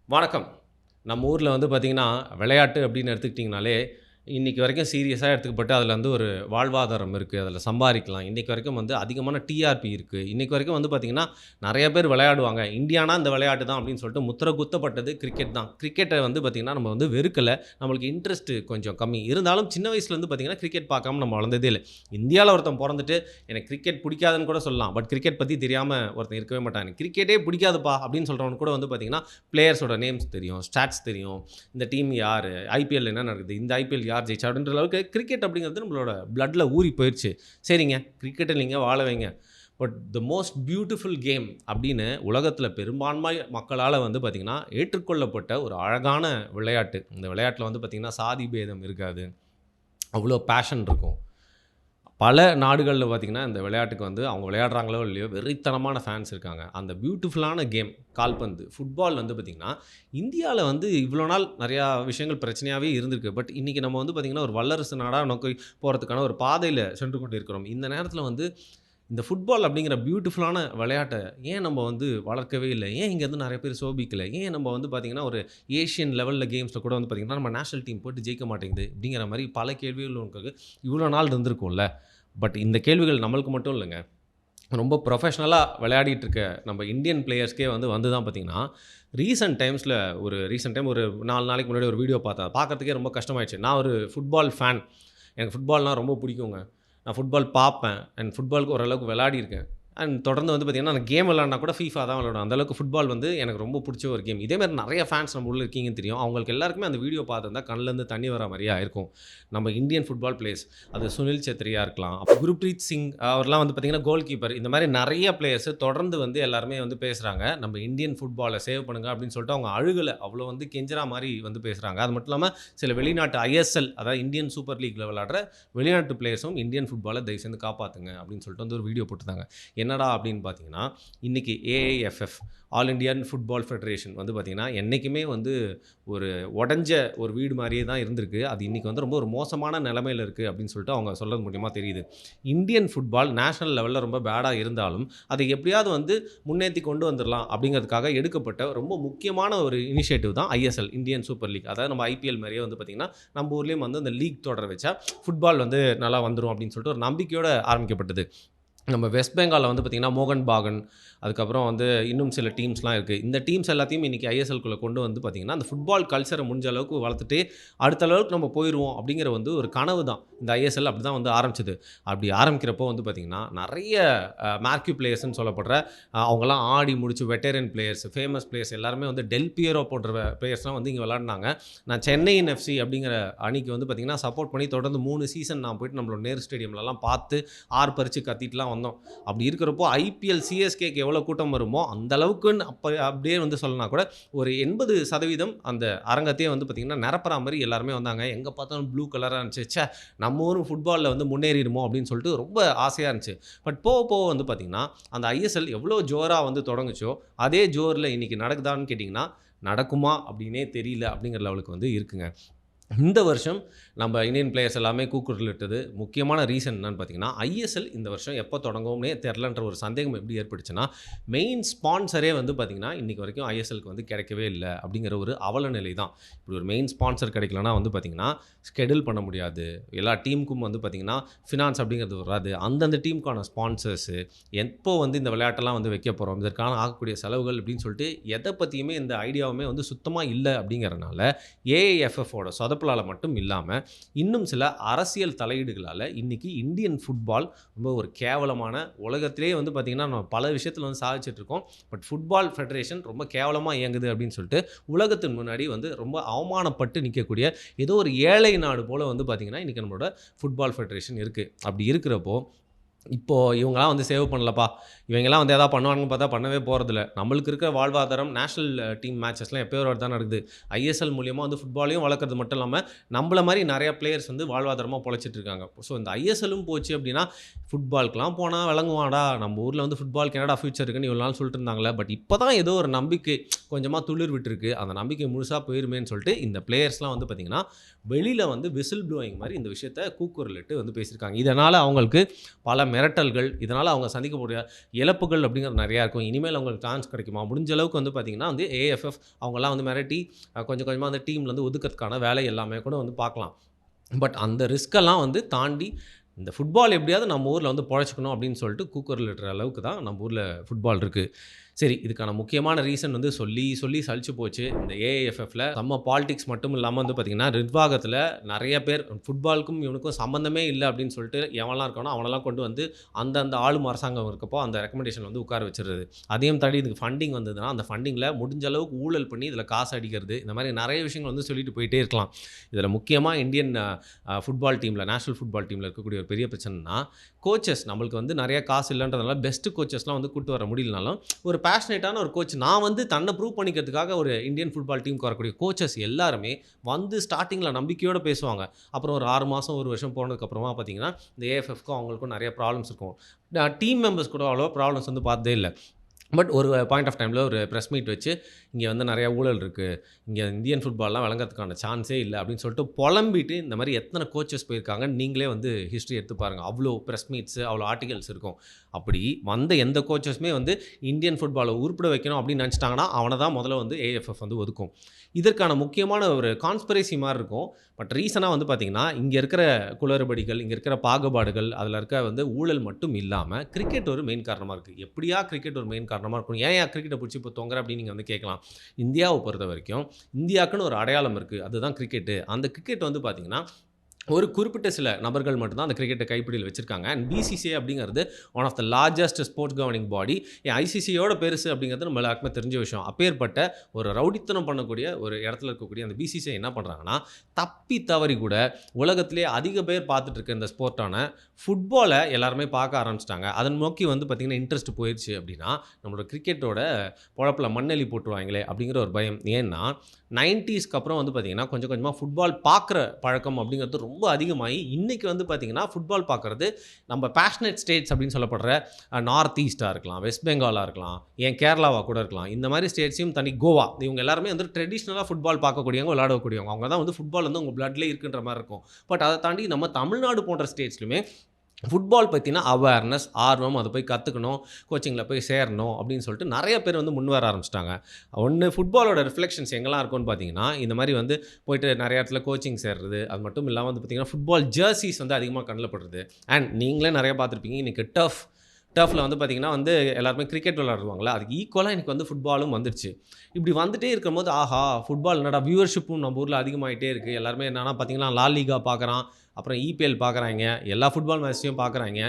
வணக்கம். நம்ம ஊர்ல வந்து பார்த்தீங்கன்னா, விளையாட்டு அப்படின்னு எடுத்துக்கிட்டிங்கனாலே, இன்னைக்கு வரைக்கும் சீரியஸா எடுத்துக்கப்பட்டு அதில வந்து ஒரு வாழ்வாதாரம் இருக்கு. அதில சம்பாரிக்கலாம். இன்னைக்கு வரைக்கும் வந்து அதிகமான டிஆர்பி இருக்கு. இன்னைக்கு வரைக்கும் வந்து பார்த்தீங்கன்னா, நெறைய பேர் விளையாடுவாங்க. இந்தியானா இந்த விளையாட்டு தான் அப்படின்னு சொல்லிட்டு முத்திர குத்தப்பட்டது கிரிக்கெட் தான். கிரிக்கெட்ட வந்து பார்த்தீங்கன்னா, நம்ம வந்து வெறுக்கல. நம்மளுக்கு இன்ட்ரெஸ்ட் கொஞ்சம் கம்மி. இருந்தாலும் சின்ன வயசுலேருந்து பார்த்தீங்கன்னா, கிரிக்கெட் பார்க்காம நம்ம வளர்ந்ததே இல்ல. இந்தியால ஒருத்தன் பொறந்துட்டு, எனக்கு கிரிக்கெட் பிடிக்காதுன்னு கூட சொல்லலாம். பட் கிரிக்கெட் பத்தி தெரியாம ஒருத்தன் இருக்கவே மாட்டான். எனக்கு கிரிக்கெட்டே பிடிக்காதுப்பா அப்படின்னு சொல்றவனுக்கு கூட வந்து பார்த்தீங்கன்னா, பிளேயர்ஸோட நேம்ஸ் தெரியும். ஸ்டாட்ஸ் தெரியும். இந்த டீம் யாரு? ஐபிஎல் என்ன நடக்குது? இந்த ஐபிஎல் யார் ஜெயிச்சா? அப்படின்ற அளவுக்கு கிரிக்கெட் அப்படிங்கிறது நம்மளோட பிளட்ல ஊறி போயிருச்சு. சரிங்க, கிரிக்கெட்ட நீங்க வாழ வைங்க. But the most beautiful game அப்படின்னு உலகத்தில பெரும்பான்மை மக்களால வந்து பார்த்தீங்கன்னா, ஏற்றுக்கொள்ளப்பட்ட ஒரு அழகான விளையாட்டு. இந்த விளையாட்டில வந்து பார்த்தீங்கன்னா, சாதி பேதம் இருக்காது. அவ்வளோ பேஷன் இருக்கும். பல நாடுகள்ல பார்த்தீங்கன்னா, இந்த விளையாட்டுக்கு வந்து அவங்க விளையாடுறாங்களோ இல்லையோ, வெறித்தனமான ஃபேன்ஸ் இருக்காங்க. அந்த பியூட்டிஃபுல்லான கேம் கால்பந்து, ஃபுட்பால் வந்து பார்த்தீங்கன்னா, இந்தியால வந்து இவ்வளோ நாள் நெறையா விஷயங்கள் பிரச்சனையாவே இருந்திருக்கு. பட் இன்னைக்கு நம்ம வந்து பார்த்தீங்கன்னா, ஒரு வல்லரசு நாடா நோக்கி போறதுக்கான ஒரு பாதையில சென்று கொண்டிருக்கிறோம். இந்த நேரத்தில வந்து இந்த ஃபுட்பால் அப்படிங்கிற பியூட்டிஃபுல்லான விளையாட்ட ஏன் நம்ம வந்து வளர்க்கவே இல்ல? ஏன் இங்கேருந்து நெறைய பேர் சோபிக்கல? ஏன் நம்ம வந்து பார்த்தீங்கன்னா, ஒரு ஏசியன் லெவல்ல கேம்ஸ்ல கூட வந்து பார்த்தீங்கன்னா, நம்ம நேஷனல் டீம் போட்டு ஜெயிக்க மாட்டேங்குது. அப்படிங்கிற மாரி பல கேள்விகள் உங்களுக்கு இவ்வளோ நாள் இருந்திருக்கும்ல. பட் இந்த கேள்விகள் நம்மளுக்கு மட்டும் இல்லங்க. ரொம்ப ப்ரொஃபஷனலா விளையாடிட்டு இருக்க நம்ம இந்தியன் பிளேயர்ஸ்க்கே வந்து தான் பார்த்தீங்கன்னா, ரீசென்ட் டைம் ஒரு 4 நாளைக்கு முன்னாடி ஒரு வீடியோ பார்த்தேன். பார்க்கறதுக்கே ரொம்ப கஷ்டமாயிடுச்சு. நான் ஒரு ஃபுட்பால் ஃபேன். எனக்கு ஃபுட்பால்னா ரொம்ப பிடிக்குங்க. நான் ஃபுட்பால் பார்ப்பேன். அண்ட் ஃபுட்பாலுக்கு ஓரளவுக்கு விளையாடியிருக்கேன். அண்ட் தொடர்ந்து வந்து பார்த்தீங்கன்னா, நான் கேம் விளையாடினா கூட FIFA தான் விளையாடுவேன். அந்த அளவுக்கு ஃபுட்பால் வந்து எனக்கு ரொம்ப புடிச்ச ஒரு கேம். இதே மாரி நெறைய ஃபேன்ஸ் நம்ம உள்ள இருக்கீங்கன்னு தெரியும். அவங்களுக்கு எல்லாருக்குமே அந்த வீடியோ பார்த்திருந்தா கண்லேருந்து தண்ணி வர மாரியே ஆயிருக்கும். நம்ம இந்தியன் ஃபுட்பால் பிளேயர்ஸ் அது சுனில் சேத்ரியா இருக்கலாம். குர்ப்ரீத் சிங் அவர்லாம் வந்து பார்த்தீங்கன்னா, கோல் கீப்பர். இந்த மாரி நெறைய பிளேயர்ஸ் தொடர்ந்து வந்து எல்லாருமே வந்து பேசுறாங்க. நம்ம இந்தியன் ஃபுட்பால சேவ் பண்ணுங்க அப்படின்னு சொல்லிட்டு அவங்க அழுகல. அவ்வளோ வந்து கெஞ்சுறா மாரி வந்து பேசுறாங்க. அது மட்டும் இல்லாம சில வெளிநாட்டு ஐஎஸ்எல் அதாவது இந்தியன் சூப்பர் லீக்ல விளையாடுற வெளிநாட்டு பிளேயர்ஸும் இந்தியன் ஃபுட்பால தயவு செஞ்சு காப்பாத்துங்க அப்படின்னு சொல்லிட்டு வந்து ஒரு வீடியோ போட்டிருந்தாங்க. என்னடா அப்படின்னு பார்த்தீங்கன்னா, இன்னைக்கு AIFF all Indian football federation வந்து பார்த்தீங்கன்னா, என்னைக்குமே வந்து ஒரு உடைஞ்ச ஒரு வீடு மாரியே தான் இருந்திருக்கு. அது இன்னைக்கு வந்து ரொம்ப ஒரு மோசமான நிலைமையில இருக்கு அப்படின்னு சொல்லிட்டு அவங்க சொல்றது மூலியமா தெரியுது. இந்தியன் ஃபுட்பால் நேஷனல் லெவல்ல ரொம்ப பேடா இருந்தாலும், அதை எப்படியாவது வந்து முன்னேத்தி கொண்டு வந்துரலாம் அப்படிங்கிறதுக்காக எடுக்கப்பட்ட ரொம்ப முக்கியமான ஒரு இனிஷியேட்டிவ் தான் ஐஎஸ்எல் இந்தியன் சூப்பர் லீக். அதாவது நம்ம ஐபிஎல் மாரியே வந்து பார்த்தீங்கன்னா, நம்ம ஊர்லயும் வந்து அந்த லீக் தொடர வச்சா ஃபுட்பால் வந்து நல்லா வந்துரும் அப்படின்னு சொல்லிட்டு ஒரு நம்பிக்கையோட ஆரம்பிக்கப்பட்டது. நம்ம வெஸ்ட் பெங்கால்ல வந்து பார்த்தீங்கன்னா, மோகன் பாகன், அதுக்கப்புறம் வந்து இன்னும் சில டீம்ஸ்லாம் இருக்கு. இந்த டீம்ஸ் எல்லாத்தையும் இன்னைக்கு ஐஎஸ்எல்குள்ள கொண்டு வந்து பார்த்தீங்கன்னா, அந்த ஃபுட்பால் கல்ச்சர முடிஞ்ச அளவுக்கு வளர்த்துட்டு, அடுத்த அளவுக்கு நம்ம போயிருவோம் அப்படிங்கிற வந்து ஒரு கனவு தான். இந்த ஐஎஸ்எல் அப்படி தான் வந்து ஆரம்பிச்சது. அப்படி ஆரம்பிக்கிறப்போ வந்து பார்த்தீங்கன்னா, நெறைய மார்க்யூ பிளேயர்ஸ்ன்னு சொல்லப்படுற அவங்கலாம் ஆடி முடிச்சு வெட்டரன் பிளேயர்ஸ், ஃபேமஸ் பிளேயர்ஸ் எல்லாருமே வந்து டெல் பியரோ போன்ற பிளேயர்ஸ்லாம் வந்து இங்க விளையாடுனாங்க. நான் சென்னையின் எஃப்சி அப்படிங்கிற அணிக்கு வந்து பார்த்தீங்கன்னா, சப்போர்ட் பண்ணி தொடர்ந்து 3 சீசன் நான் போயிட்டு நம்மளோட நேரு ஸ்டேடியம்லலாம் பார்த்து ஆர்ப்பரிச்சு கத்திட்டுலாம் வந்தோம். அப்படி இருக்கிறப்போ ஐபிஎல் சிஎஸ்கேக்கு எவ்வளோ கூட்டம் வருமோ, அந்த அளவுக்குன்னு அப்படியே வந்து சொல்லனா கூட ஒரு 80% அந்த அரங்கத்தையே வந்து பார்த்தீங்கன்னா, நிரப்புறா மாரி எல்லாருமே வந்தாங்க. எங்க பார்த்தாலும் ப்ளூ கலரா இருந்துச்சு. ச்சே! நம்ம ஊரும் ஃபுட்பால்ல வந்து முன்னேறிருமோ அப்படின்னு சொல்லிட்டு ரொம்ப ஆசையா இருந்துச்சு. பட் போக போக வந்து பார்த்தீங்கன்னா, அந்த ஐஎஸ்எல் எவ்வளோ ஜோரா வந்து தொடங்குச்சோ, அதே ஜோர்ல இன்னைக்கு நடக்குதான்னு கேட்டீங்கன்னா, நடக்குமா அப்படின்னே தெரியல அப்படிங்கிற லெவலுக்கு வந்து இருக்குங்க. இந்த வருஷம் நம்ம இந்தியன் பிளேயர்ஸ் எல்லாமே கூக்குரலிட்டது முக்கியமான ரீசன் என்னன்னு பார்த்தீங்கன்னா, ஐஎஸ்எல் இந்த வருஷம் எப்போ தொடங்கும்னே தெரிலன்ற ஒரு சந்தேகம் எப்படி ஏற்பட்டுச்சுன்னா, மெயின் ஸ்பான்சரே வந்து பார்த்தீங்கன்னா, இன்னைக்கு வரைக்கும் ஐஎஸ்எல்க்கு வந்து கிடைக்கவே இல்ல அப்படிங்கிற ஒரு அவல நிலை தான். இப்படி ஒரு மெயின் ஸ்பான்சர் கிடைக்கலனா வந்து பார்த்தீங்கன்னா, ஸ்கெட்யூல் பண்ண முடியாது. எல்லா டீமுக்கும் வந்து பார்த்தீங்கன்னா, ஃபினான்ஸ் அப்படிங்கிறது வராது. அந்தந்த டீமுக்கான ஸ்பான்சர்ஸு, எப்போ வந்து இந்த விளையாட்டெல்லாம் வந்து வைக்க போறோம், இதற்கான ஆகக்கூடிய செலவுகள் அப்படின்னு சொல்லிட்டு எத பத்தியுமே இந்த ஐடியாவுமே வந்து சுத்தமா இல்ல அப்படிங்கிறனால, ஏஐஎஃப்எஃப்போட சொதப்பலால மட்டும் இல்லாம, இன்னும் சில அரசியல் தலையீடுகளால இன்னைக்கு இந்தியன் ஃபுட்பால் ரொம்ப ஒரு கேவலமான உலகத்திலேயே வந்து பார்த்தீங்கன்னா, நம்ம பல விஷயத்துல வந்து சாதிச்சுட்டு இருக்கோம். பட் ஃபுட்பால் ஃபெடரேஷன் ரொம்ப கேவலமா இயங்குது அப்படின்னு சொல்லிட்டு, உலகத்தின் முன்னாடி வந்து ரொம்ப அவமானப்பட்டு நிக்கக்கூடிய ஏதோ ஒரு ஏழை நாடு போல வந்து பார்த்தீங்கன்னா, இன்னைக்கு நம்மளோட ஃபுட்பால் ஃபெடரேஷன் இருக்கு. அப்படி இருக்கிறப்போ இப்போ இவங்கலாம் வந்து சேவ் பண்ணலப்பா. இவங்கலாம் வந்து எதாவது பண்ணுவாங்கன்னு பார்த்தா பண்ணவே போறதில்ல. நம்மளுக்கு இருக்கிற வாழ்வாதாரம் நேஷனல் டீம் மேட்சஸ்லாம் எப்பயோ ஒரு வாட்டி தான் நடக்குது. ஐஎஸ்எல் மூலியமா வந்து ஃபுட்பாலையும் வளர்க்கறது மட்டும் இல்லாம, நம்மள மாரி நெறைய பிளேயர்ஸ் வந்து வாழ்வாதாரமா பொழச்சிட்டு இருக்காங்க. ஸோ இந்த ஐஎஸ்எல்லும் போச்சு அப்டின்னா, ஃபுட்பாலுக்குலாம் போனா விளங்குவான்டா. நம்ம ஊர்ல வந்து ஃபுட்பாலுக்கு என்னடா ஃபியூச்சர் இருக்குன்னு இவ்வளோ நாள் சொல்லிட்டு இருந்தாங்கல்ல. பட் இப்ப தான் ஏதோ ஒரு நம்பிக்கை கொஞ்சமா துளிர் விட்டுருக்கு. அந்த நம்பிக்கை முழுசா போயிருமேன்னு சொல்லிட்டு, இந்த பிளேயர்ஸ்லாம் வந்து பார்த்தீங்கன்னா, வெளியில வந்து விசில் ப்ளோயிங் மாரி இந்த விஷயத்த கூக்குரலிட்டு வந்து பேசியிருக்காங்க. இதனால அவங்களுக்கு பல மிரட்டல்கள், இதனால் அவங்க சந்திக்கக்கூடிய இழப்புகள் அப்படிங்கிறது நிறையா இருக்கும். இனிமேல் அவங்களுக்கு சான்ஸ் கிடைக்குமா? முடிஞ்ச அளவுக்கு வந்து பார்த்திங்கன்னா வந்து ஏஎஃப்எஃப் அவங்கலாம் வந்து மிரட்டி கொஞ்சம் கொஞ்சமாக அந்த டீம்லேருந்து ஒதுக்கிறதுக்கான வேலை எல்லாமே கூட வந்து பார்க்கலாம். பட் அந்த ரிஸ்க்கெல்லாம் வந்து தாண்டி இந்த ஃபுட்பால் எப்படியாவது நம்ம ஊரில் வந்து பொழைச்சிக்கணும் அப்படின்னு சொல்லிட்டு கூக்குரலிடுற அளவுக்கு தான் நம்ம ஊரில் ஃபுட்பால் இருக்குது. சரி, இதுக்கான முக்கியமான ரீசன் வந்து சொல்லி சொல்லி சலிச்சு போச்சு. இந்த ஏஐஎஃப்எஃப்ல செம்ம பாலிடிக்ஸ் மட்டும் இல்லாமல் வந்து பார்த்திங்கன்னா, நிர்வாகத்தில் நிறைய பேர் ஃபுட்பாலுக்கும் இவனுக்கும் சம்மந்தமே இல்லை அப்படின்னு சொல்லிட்டு எவன்லாம் இருக்கானோ அவனெல்லாம் கொண்டு வந்து அந்தந்த ஆளும் அரசாங்கம் இருக்கப்போ அந்த ரெக்கமெண்டேஷன் வந்து உட்கார வச்சுருது. அதையும் தாண்டி இதுக்கு ஃபண்டிங் வந்ததுன்னா அந்த ஃபண்டிங்கில் முடிஞ்ச அளவுக்கு ஊழல் பண்ணி இதில் காசு அடிக்கிறது, இந்த மாதிரி நிறைய விஷயங்கள் வந்து சொல்லிட்டு போயிட்டே இருக்கலாம். இதில் முக்கியமாக இந்தியன் ஃபுட்பால் டீமில், நேஷனல் ஃபுட்பால் டீமில் இருக்கக்கூடிய ஒரு பெரிய பிரச்சனைனா, கோச்சஸ் நம்மளுக்கு வந்து நிறைய காசு இல்லைன்றதுனால பெஸ்ட்டு கோச்சஸ்லாம் வந்து கூட்டு வர முடியலனாலும், ஒரு பேஷனேட்டான ஒரு கோச், நான் வந்து தன்னை ப்ரூவ் பண்ணிக்கிறதுக்காக ஒரு இந்தியன் ஃபுட்பால் டீமுக்கு வரக்கூடிய கோச்சஸ் எல்லாருமே வந்து ஸ்டார்டிங்கில் நம்பிக்கையோடு பேசுவாங்க. அப்புறம் ஒரு 6 மாதம் 1 வருஷம் போனதுக்கப்புறமா பார்த்தீங்கன்னா, இந்த ஏஎஃப்எஃப்க்கும் அவங்களுக்கும் நிறைய ப்ராப்ளம்ஸ் இருக்கும். டீம் மெம்பர்ஸ் கூட அவ்வளோ ப்ராப்ளம்ஸ் வந்து பார்த்ததே இல்லை. பட் ஒரு பாயிண்ட் ஆஃப் டைமில் ஒரு ப்ரெஸ் மீட் வச்சு, இங்கே வந்து நிறையா ஊழல் இருக்குது, இங்கே இந்தியன் ஃபுட்பால்லாம் விளங்கிறதுக்கான சான்ஸே இல்லை அப்படின்னு சொல்லிட்டு புலம்பிட்டு இந்த மாதிரி எத்தனை கோச்சஸ் போயிருக்காங்கன்னு நீங்களே வந்து ஹிஸ்ட்ரி எடுத்து பாருங்கள். அவ்வளோ ப்ரெஸ் மீட்ஸு, அவ்வளோ ஆர்டிகல்ஸ் இருக்கும். அப்படி வந்த எந்த கோச்சஸுமே வந்து இந்தியன் ஃபுட்பாலை உருப்பிட வைக்கணும் அப்படின்னு நினச்சிட்டாங்கன்னா அவனை தான் முதல்ல வந்து ஏஎஃப்எஃப் வந்து ஒதுக்கும். இதற்கான முக்கியமான ஒரு கான்ஸ்பிரசி மாதிரி இருக்கும். பட் ரீசனாக வந்து பார்த்திங்கன்னா, இங்கே இருக்கிற குளறுபடிகள், இங்கே இருக்கிற பாகுபாடுகள், அதில் இருக்க வந்து ஊழல் மட்டும் இல்லாமல் கிரிக்கெட் ஒரு மெயின் காரணமாக இருக்குது. எப்படியா கிரிக்கெட் ஒரு மெயின் காரணமாக இருக்கும். ஏன் கிரிக்கெட்டை பிடிச்சி இப்போ தொங்குற அப்படின்னு நீங்கள் வந்து கேட்கலாம். இந்தியாவை பொறுத்த வரைக்கும் இந்தியாவுக்குன்னு ஒரு அடையாளம் இருக்குது, அதுதான் கிரிக்கெட்டு. அந்த கிரிக்கெட் வந்து பார்த்திங்கன்னா ஒரு குறிப்பிட்ட சில நபர்கள் மட்டும்தான் அந்த கிரிக்கெட்டை கைப்பிடியில் வச்சுருக்காங்க. அண்ட் பிசிசிஐ அப்படிங்கிறது one of the largest sports governing body. ஐசிசியோட பெருசு அப்படிங்கிறது நம்ம எல்லாருக்குமே தெரிஞ்ச விஷயம். அப்பேற்பட்ட ஒரு ரவுடித்தனம் பண்ணக்கூடிய ஒரு இடத்துல இருக்கக்கூடிய அந்த பிசிசிஐ என்ன பண்ணுறாங்கன்னா, தப்பி தவறி கூட உலகத்திலே அதிக பேர் பார்த்துட்டு இருக்க இந்த ஸ்போர்ட்டான ஃபுட்பாலை எல்லாருமே பார்க்க ஆரம்பிச்சிட்டாங்க. அதன் நோக்கி வந்து பார்த்திங்கன்னா இன்ட்ரெஸ்ட் போயிடுச்சு அப்படின்னா, நம்மளோட கிரிக்கெட்டோட பொழப்பில் மண்ணெளி போட்டுருவாங்களே அப்படிங்கிற ஒரு பயம். ஏன்னா 90ஸ்க்கு அப்புறம் வந்து பார்த்திங்கன்னா கொஞ்சம் கொஞ்சமாக ஃபுட்பால் பார்க்குற பழக்கம் அப்படிங்கிறது ரொம்ப அதிகமாகி இன்றைக்கி வந்து பார்த்திங்கன்னா ஃபுட்பால் பார்க்குறது நம்ம பேஷனேட் ஸ்டேட்ஸ் அப்படின்னு சொல்லப்படுற நார்த் ஈஸ்ட்டாக இருக்கலாம், வெஸ்ட் பெங்காலாக இருக்கலாம், ஏன் கேரளாவாக கூட இருக்கலாம், இந்த மாதிரி ஸ்டேட்ஸையும் தனி கோவா, இவங்க எல்லாருமே வந்து ட்ரெடிஷ்னலாக ஃபுட்பால் பார்க்கக்கூடியவங்க, விளையாடக்கூடியவங்க. அவங்க தான் வந்து ஃபுட்பால் வந்து உங்கள் பிளட்லேயே இருக்குன்ற மாதிரி இருக்கும். பட் அதை தாண்டி நம்ம தமிழ்நாடு போன்ற ஸ்டேட்ஸ்லையுமே ஃபுட்பால் பற்றின அவேர்னஸ், ஆர்வம், அதை போய் கற்றுக்கணும், கோச்சிங்கில் போய் சேரணும் அப்படின்னு சொல்லிட்டு நிறைய பேர் வந்து முன் வர ஆரம்பிச்சிட்டாங்க. ஒன்று ஃபுட்பாலோட ரிஃப்ளெக்ஷன்ஸ் எங்கெல்லாம் இருக்கும்னு பார்த்தீங்கன்னா, இந்த மாதிரி வந்து போய்ட்டு நிறைய இடத்துல கோச்சிங் சேர்றது, அது மட்டும் இல்லாமல் வந்து பார்த்திங்கன்னா ஃபுட்பால் ஜெர்சிஸ் வந்து அதிகமாக கண்ணில் படுறது. அண்ட் நீங்களே நிறைய பார்த்துருப்பீங்க, இன்றைக்கி டர்ஃபில் வந்து பார்த்திங்கன்னா வந்து எல்லாருமே கிரிக்கெட் விளையாடுவாங்களா, அதுக்கு ஈக்குவலாக இன்றைக்கி வந்து ஃபுட்பாலும் வந்துருச்சு. இப்படி வந்துகிட்டே இருக்கும்போது ஆஹா ஃபுட்பால் என்னடா வியூவர்ஷிப்பும் நம்ம ஊரில் அதிகமாகிட்டே இருக்குது. எல்லாருமே என்னென்னா பார்த்திங்கன்னா லா லீகா பார்க்குறான், அப்புறம் இபிஎல் பார்க்குறாங்க, எல்லா ஃபுட்பால் மேட்ச்சையும் பார்க்குறாங்க.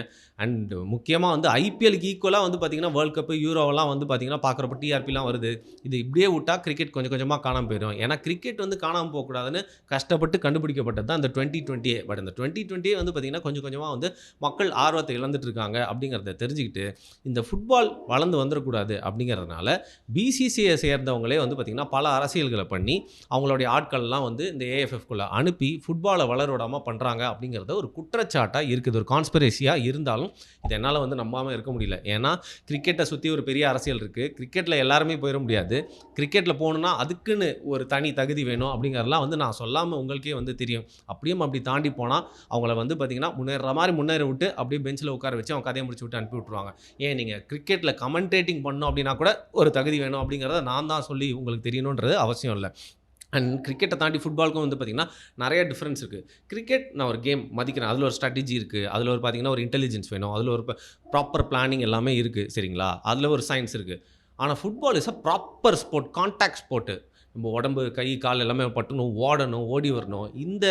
அண்ட் முக்கியமாக வந்து ஐபிஎலுக்கு ஈக்குவலாக வந்து பார்த்திங்கன்னா வேர்ல்டு கப்பு, யூரோவெல்லாம் வந்து பார்த்திங்கன்னா பார்க்குறப்ப டிஆர்பிலாம் வருது. இது இப்படியே விட்டால் கிரிக்கெட் கொஞ்சம் கொஞ்சமாக காணாமல் போயிடும். ஏன்னா கிரிக்கெட் வந்து காணாமல் போகக்கூடாதுன்னு கஷ்டப்பட்டு கண்டுபிடிக்கப்பட்டது தான் இந்த 2020. பட் இந்த 2020 வந்து பார்த்திங்கன்னா கொஞ்சம் கொஞ்சமாக வந்து மக்கள் ஆர்வத்தை இழந்துட்டு இருக்காங்க அப்படிங்கிறத தெரிஞ்சுக்கிட்டு இந்த ஃபுட்பால் வளர்ந்து வந்துடக்கூடாது அப்படிங்கிறதுனால பிசிசிஐ சேர்ந்தவங்களே வந்து பார்த்திங்கன்னா பல அரசியல்களை பண்ணி அவங்களுடைய ஆட்கள்லாம் வந்து இந்த ஏஎஃப்எஃப்குள்ளே அனுப்பி ஃபுட்பாலை வளர விடாமல் பண்ணுறாங்க அப்படிங்கிறத ஒரு குற்றச்சாட்டாக இருக்குது. ஒரு கான்ஸ்பிரசியாக இருந்தாலும் இது என்னால் வந்து நம்பாமல் இருக்க முடியல. ஏன்னா கிரிக்கெட்டை சுற்றி ஒரு பெரிய அரசியல் இருக்குது. கிரிக்கெட்டில் எல்லாருமே போயிட முடியாது. கிரிக்கெட்டில் போகணுன்னா அதுக்குன்னு ஒரு தனி தகுதி வேணும் அப்படிங்கிறதெல்லாம் வந்து நான் சொல்லாமல் உங்களுக்கே வந்து தெரியும். அப்படியும் அப்படி தாண்டி போனால் அவங்கள வந்து பார்த்திங்கன்னா முன்னேற மாதிரி முன்னேற விட்டு அப்படியே பெஞ்சில் உட்கார வச்சு அவங்க கதையை முடிச்சு விட்டு அனுப்பி விட்ருவாங்க. ஏன் நீங்கள் கிரிக்கெட்டில் கமெண்டேட்டிங் பண்ணணும் அப்படின்னா கூட ஒரு தகுதி வேணும் அப்படிங்கிறத நான் தான் சொல்லி உங்களுக்கு தெரியணுன்றது அவசியம் இல்லை. அண்ட் கிரிக்கெட்டை தாண்டி ஃபுட்பாலுக்கும் வந்து பார்த்திங்கன்னா நிறைய டிஃப்ரென்ஸ் இருக்குது. கிரிக்கெட் நான் ஒரு கேம் மதிக்கிறேன், அதில் ஒரு ஸ்ட்ராட்டஜி இருக்குது, அதில் ஒரு பார்த்திங்கன்னா ஒரு இன்டெலிஜென்ஸ் வேணும், அதில் ஒரு ப்ராப்பர் பிளானிங் எல்லாமே இருக்குது, சரிங்களா, அதில் ஒரு சயின்ஸ் இருக்குது. ஆனால் football is a proper sport, contact sport. நம்ம உடம்பு, கை, கால் எல்லாமே பட்டணும், ஓடணும், ஓடி வரணும். இந்த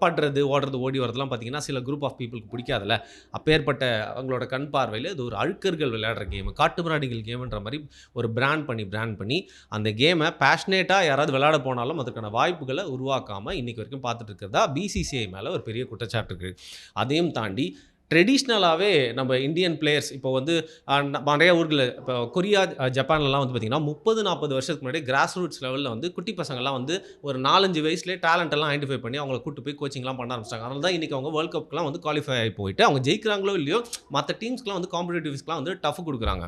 படுறது, ஓடுறது, ஓடி வரதுலாம் பார்த்திங்கன்னா சில குரூப் ஆஃப் பீப்புளுக்கு பிடிக்காதுல்ல. அப்பேற்பட்ட அவங்களோட கண் பார்வையில் இது ஒரு அழுக்கர்கள் விளையாடுற கேமு, காட்டுமிராண்டிகள் கேமுன்ற மாதிரி ஒரு பிராண்ட் பண்ணி அந்த கேமை பேஷனேட்டாக யாராவது விளையாட போனாலும் அதுக்கான வாய்ப்புகளை உருவாக்காமல் இன்றைக்கி வரைக்கும் பார்த்துட்டு இருக்கிறதா பிசிசிஐ மேலே ஒரு பெரிய குற்றச்சாட்டு இருக்குது. அதையும் தாண்டி ட்ரெடிஷ்னலாகவே நம்ம இந்தியன் பிளேயர்ஸ் இப்போ வந்து நிறைய ஊர்களில் இப்போ கொரியா, ஜப்பான்லலாம் வந்து பார்த்திங்கன்னா 30-40 வருஷத்துக்கு முன்னாடி கிராஸ் ரூட்ஸ் லெவலில் வந்து குட்டி பசங்கள்லாம் வந்து ஒரு 4-5 வயசுலேயே டேலண்டெல்லாம் ஐடென்டிஃபை பண்ணி அவங்கள கூட்டு போய் கோச்சிங்லாம் பண்ண ஆரம்பிச்சிட்டாங்க. அதனால தான் இன்றைக்கி அவங்க வேர்ல்டு கப்புக்குலாம் வந்து குவாலிஃபை ஆகி போயிட்டு அவங்க ஜெயிக்கிறாங்களோ இல்லையோ மற்ற டீம்ஸ்க்குலாம் வந்து காம்படிட்டிவ்ஸ்க்குலாம் வந்து டஃப் கொடுக்குறாங்க.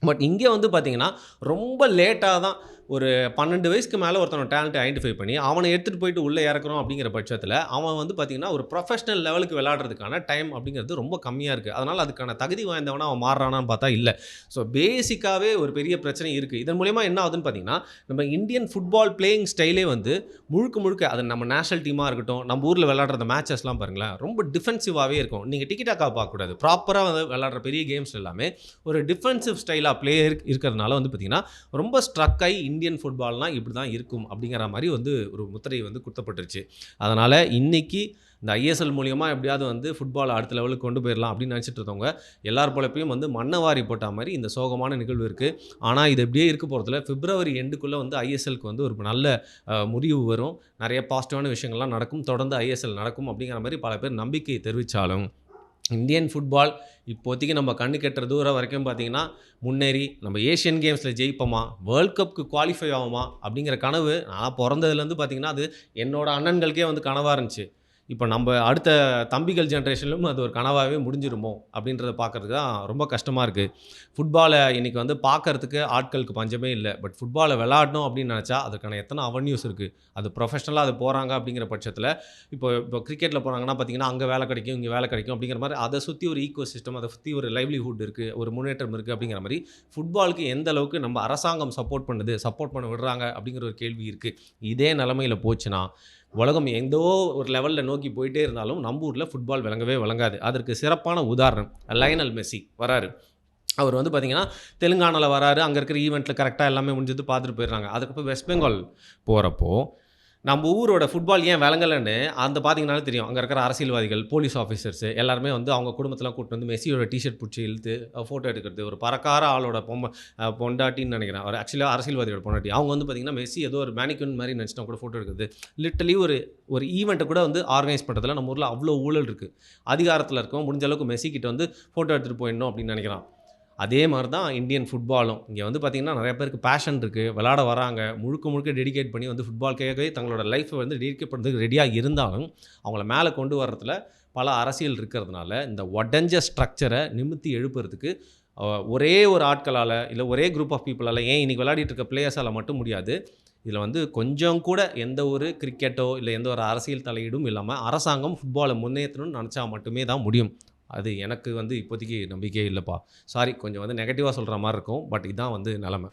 பட் இங்கே வந்து பார்த்தீங்கன்னா, ரொம்ப லேட்டா தான் ஒரு 12 வயசுக்கு மேல ஒருத்தனோட டேலண்ட்ட ஐடென்டிஃபை பண்ணி, அவன எடுத்துட்டு போயிட்டு உள்ள இறக்குறோம் அப்படிங்கிற பட்சத்தில, அவன் வந்து பார்த்தீங்கன்னா, ஒரு ப்ரொஃபஷனல் லெவலுக்கு விளையாடுறதுக்கான டைம் அப்படிங்கிறது ரொம்ப கம்மியா இருக்கு. அதனால அதுக்கான தகுதி வாய்ந்தவனா அவன் மாறுறானான்னு பார்த்தா இல்ல. ஸோ பேசிக்காவே ஒரு பெரிய பிரச்சனை இருக்கு. இதன் மூலியமா என்ன ஆகுதுன்னு பார்த்தீங்கன்னா, நம்ம இந்தியன் ஃபுட்பால் பிளேயிங் ஸ்டைலே வந்து முழுக்க முழுக்க அது நம்ம நேஷனல் டீமா இருக்கட்டும், நம்ம ஊர்ல விளையாடுற அந்த மேட்சஸ்லாம் பாருங்களேன், ரொம்ப டிஃபென்சிவாவே இருக்கும். நீங்க டிக்கி டாக்கா பார்க்கக்கூடாது. ப்ராப்பரா வந்து விளையாடுற பெரிய கேம்ஸ் எல்லாமே ஒரு டிஃபென்சிவ் ஸ்டைலா பிளே இருக்கிறதுனால வந்து பார்த்தீங்கன்னா, ரொம்ப ஸ்ட்ரக் ஆயி இந்தியன் ஃபுட்பால்னா இப்படி தான் இருக்கும் அப்படிங்கிற மாரி வந்து ஒரு முத்திரை வந்து குத்தப்பட்டுருச்சு. அதனால இன்னைக்கு இந்த ஐஎஸ்எல் மூலியமா எப்படியாவது வந்து ஃபுட்பால அடுத்த லெவலுக்கு கொண்டு போயிரலாம் அப்படின்னு நினைச்சிட்டு இருந்தவங்க, எல்லார் பொழப்பையும் வந்து மண்ண வாரி போட்டா மாரி இந்த சோகமான நிகழ்வு இருக்கு. ஆனா இது இப்படியே இருக்க போறதில்ல. பிப்ரவரி எண்டுக்குள்ள வந்து ஐஎஸ்எல்க்கு வந்து ஒரு நல்ல முடிவு வரும். நெறைய பாசிட்டிவான விஷயங்கள்லாம் நடக்கும். தொடர்ந்து ஐஎஸ்எல் நடக்கும் அப்படிங்கிற மாரி பல பேர் நம்பிக்கை தெரிவிச்சாலும், இந்தியன் ஃபுட்பால் இப்போதைக்கு நம்ம கண்ணு கெட்டுற தூரம் வரைக்கும் பார்த்தீங்கன்னா, முன்னேறி நம்ம ஏசியன் கேம்ஸ்ல ஜெயிப்போமா? வேர்ல்ட் கப்க்கு குவாலிஃபை ஆவோமா? அப்படிங்கிற கனவு நான் பொறந்ததுலேருந்து பார்த்தீங்கன்னா, அது என்னோட அண்ணன்களுக்கே வந்து கனவா இருந்துச்சு. இப்ப நம்ப அடுத்த தம்பிகள் ஜெனரேஷன்லும் அது ஒரு கனவாவே முடிஞ்சிருமோ? அப்படின்றத பார்க்கறதுக்கு தான் ரொம்ப கஷ்டமா இருக்கு. ஃபுட்பால இன்னைக்கு வந்து பார்க்கறதுக்கு ஆட்களுக்கு பஞ்சமே இல்ல. பட் ஃபுட்பால விளையாடணும் அப்படின்னு நெனச்சா, அதற்கான எத்தன அவென்யூஸ் இருக்கு. அது ப்ரொஃபஷனலா அது போறாங்க அப்படிங்கிற பட்சத்தில, இப்போ கிரிக்கெட்ல போறாங்கன்னா பார்த்தீங்கன்னா, அங்க வேலை கிடைக்கும், இங்க வேலை கிடைக்கும் அப்படிங்கிற மாரி அத சுத்தி ஒரு ஈக்கோ சிஸ்டம், அத சுத்தி ஒரு லைவ்லிஹுட் இருக்கு, ஒரு முன்னேற்றம் இருக்கு அப்படிங்கிற மாரி, ஃபுட்பாலுக்கு எந்த அளவுக்கு நம்ம அரசாங்கம் சப்போர்ட் பண்ணுது, சப்போர்ட் பண்ண விடுறாங்க அப்படிங்கிற ஒரு கேள்வி இருக்கு. இதே நிலைமையில போச்சுன்னா, உலகம் எந்தோ ஒரு லெவல்ல நோக்கி போயிட்டே இருந்தாலும், நம்ம ஊர்ல ஃபுட்பால் விளங்கவே விளங்காது. அதற்கு சிறப்பான உதாரணம் லயனல் மெஸ்ஸி வராரு. அவர் வந்து பார்த்தீங்கன்னா, தெலுங்கானால வராரு. அங்க இருக்கிற ஈவென்ட்ல கரெக்ட்டா எல்லாமே முடிஞ்சது பார்த்துட்டு போயிடுறாங்க. அதுக்கப்புறம் வெஸ்ட் பெங்கால் போறப்போ, நம்ம ஊரோட ஃபுட்பால் ஏன் விளங்கலன்னு அந்த பார்த்தீங்கனாலே தெரியும். அங்க இருக்கிற அரசியல்வாதிகள், போலீஸ் ஆஃபீசர்ஸ் எல்லாருமே வந்து அவங்க குடும்பத்தலாம் கூட்டிட்டு வந்து மெஸ்ஸியோட டீ ஷர்ட் புடிச்சு இழுத்து ஃபோட்டோ எடுக்கிறது. ஒரு பணக்கார ஆளோட பொண்டாட்டின்னு நெனைக்கிறேன். ஒரு ஆக்சுவலா அரசியல்வாதியோட பொண்டாட்டி. அவங்க வந்து பார்த்தீங்கன்னா, மெஸ்ஸி ஏதோ ஒரு மேனிக்யூன் மாரி நெனச்சுட்டா கூட ஃபோட்டோ எடுக்கிறது. லிட்டரலி ஒரு ஒரு ஈவென்ட்ட கூட வந்து ஆர்கனைஸ் பண்றதுல நம்ம ஊர்ல அவ்ளோ ஊழல் இருக்கு. அதிகாரத்தில இருக்கவன் முடிஞ்ச அளவுக்கு மெஸ்ஸி கிட்ட வந்து ஃபோட்டோ எடுத்துட்டு போயிடணும் அப்படின்னு நெனைக்கிறான். அதே மாரி தான் இந்தியன் ஃபுட்பாலும். இங்க வந்து பார்த்தீங்கன்னா, நெறைய பேருக்கு பேஷன் இருக்கு. விளையாட வராங்க. முழுக்க முழுக்க டெடிகேட் பண்ணி வந்து ஃபுட்பால்க்காகவே தங்களோட லைஃப்ப வந்து டெடிகேட் பண்றதுக்கு ரெடியா இருந்தாலும், அவங்கள மேல கொண்டு வர்றதுல பல அரசியல் இருக்கிறதுனால, இந்த உடைஞ்ச ஸ்ட்ரக்சர நிமித்தி எழுப்புறதுக்கு அ ஒரே ஒரு ஆட்களால, இல்ல ஒரே குரூப் ஆஃப் பீப்பிளால ஏன் இன்னைக்கு விளையாடிட்டு இருக்க பிளேயர்ஸால மட்டும் முடியாது. இதில வந்து கொஞ்சம் கூட எந்த ஒரு கிரிக்கெட்டோ, இல்ல எந்த ஒரு அரசியல் தலையீடும் இல்லாம, அரசாங்கம் ஃபுட்பால முன்னேத்தணும்னு நெனச்சா மட்டுமே தான் முடியும். அது எனக்கு வந்து இப்போதைக்கு நம்பிக்கையே இல்லப்பா. சாரி கொஞ்சம் வந்து நெகட்டிவா சொல்ற மாரி இருக்கும். பட் இதான் வந்து நெலம.